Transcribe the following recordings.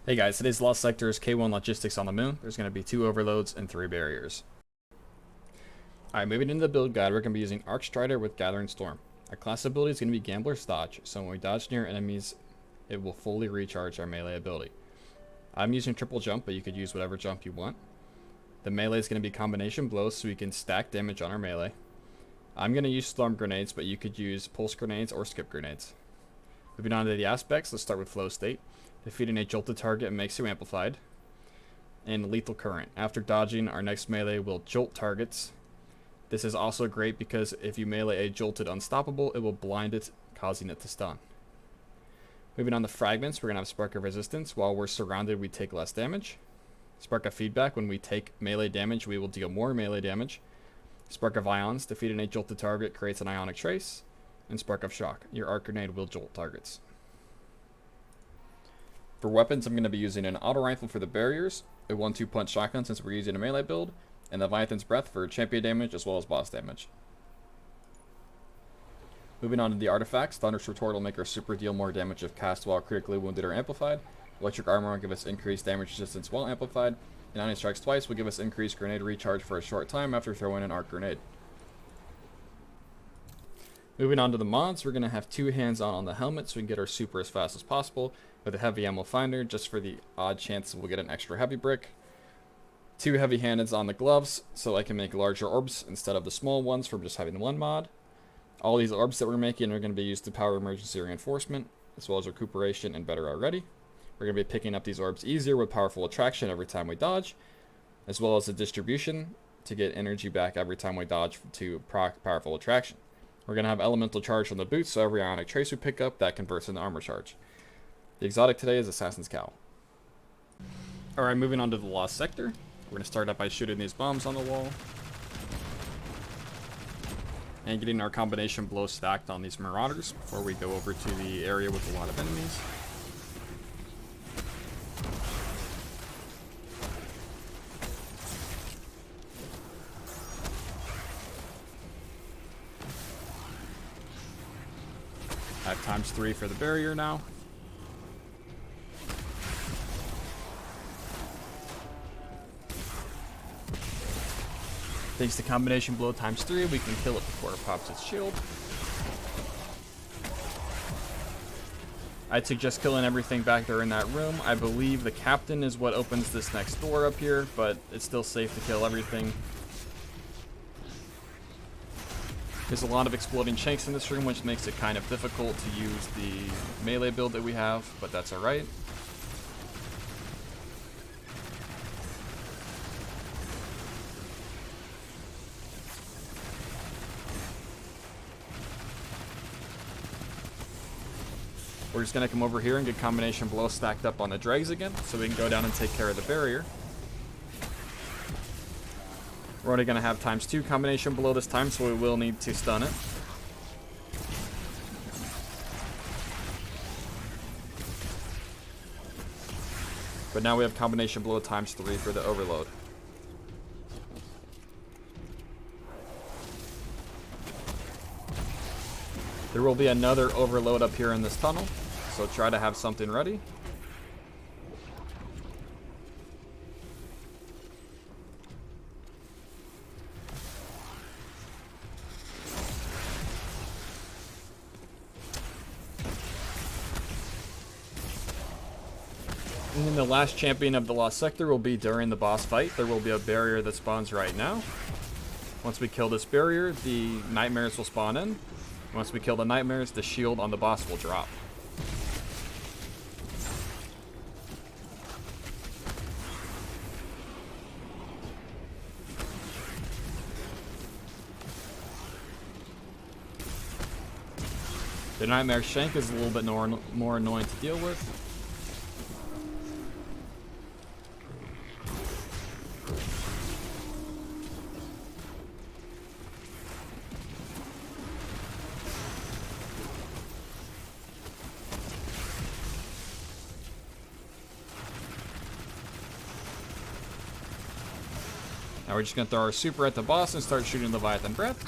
Hey guys, today's Lost Sector is K1 Logistics on the Moon. There's going to be 2 overloads and 3 barriers. Alright, moving into the build guide, we're going to be using Arcstrider with Gathering Storm. Our class ability is going to be Gambler's Dodge, so when we dodge near enemies, it will fully recharge our melee ability. I'm using triple jump, but you could use whatever jump you want. The melee is going to be combination blows, so we can stack damage on our melee. I'm going to use storm grenades, but you could use pulse grenades or skip grenades. Moving on to the aspects, let's start with flow state. Defeating a jolted target makes you amplified. And lethal current. After dodging, our next melee will jolt targets. This is also great because if you melee a jolted unstoppable, it will blind it, causing it to stun. Moving on to fragments, we're going to have Spark of Resistance. While we're surrounded, we take less damage. Spark of Feedback, when we take melee damage, we will deal more melee damage. Spark of Ions, defeating a jolted target creates an ionic trace. And Spark of Shock, your arc grenade will jolt targets. For weapons, I'm going to be using an auto rifle for the barriers, a 1-2 punch shotgun since we're using a melee build, and the Leviathan's Breath for champion damage as well as boss damage. Moving on to the artifacts, Thunder's Retort will make our super deal more damage if cast while critically wounded or amplified. Electric Armor will give us increased damage resistance while amplified, and Ion Strikes Twice will give us increased grenade recharge for a short time after throwing an arc grenade. Moving on to the mods, we're going to have 2 hands-on on the helmet so we can get our super as fast as possible, with a heavy ammo finder just for the odd chance we'll get an extra heavy brick. 2 heavy handeds on the gloves so I can make larger orbs instead of the small ones from just having one mod. All these orbs that we're making are going to be used to power emergency reinforcement as well as recuperation and better already. We're going to be picking up these orbs easier with powerful attraction every time we dodge, as well as the distribution to get energy back every time we dodge to proc powerful attraction. We're going to have elemental charge on the boots, so every ionic trace we pick up, that converts into armor charge. The exotic today is Assassin's Cowl. Alright, moving on to the Lost Sector. We're going to start out by shooting these bombs on the wall. And getting our combination blow stacked on these marauders before we go over to the area with a lot of enemies. I have ×3 for the barrier now. Thanks to combination blow ×3, we can kill it before it pops its shield. I'd suggest killing everything back there in that room. I believe the captain is what opens this next door up here, but it's still safe to kill everything. There's a lot of exploding shanks in this room, which makes it kind of difficult to use the melee build that we have, but that's alright. We're just going to come over here and get combination blow stacked up on the dregs again, so we can go down and take care of the barrier. We're only going to have ×2 combination blow this time, so we will need to stun it. But now we have combination blow ×3 for the overload. There will be another overload up here in this tunnel, so try to have something ready. And then the last champion of the Lost Sector will be during the boss fight. There will be a barrier that spawns right now. Once we kill this barrier, the nightmares will spawn in. Once we kill the nightmares, the shield on the boss will drop. The nightmare shank is a little bit more annoying to deal with. Now we're just going to throw our super at the boss and start shooting Leviathan Breath.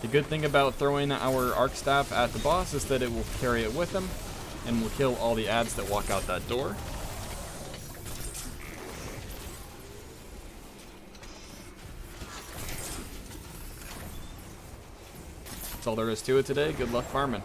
The good thing about throwing our arc staff at the boss is that it will carry it with him. And we'll kill all the ads that walk out that door. That's all there is to it today. Good luck farming.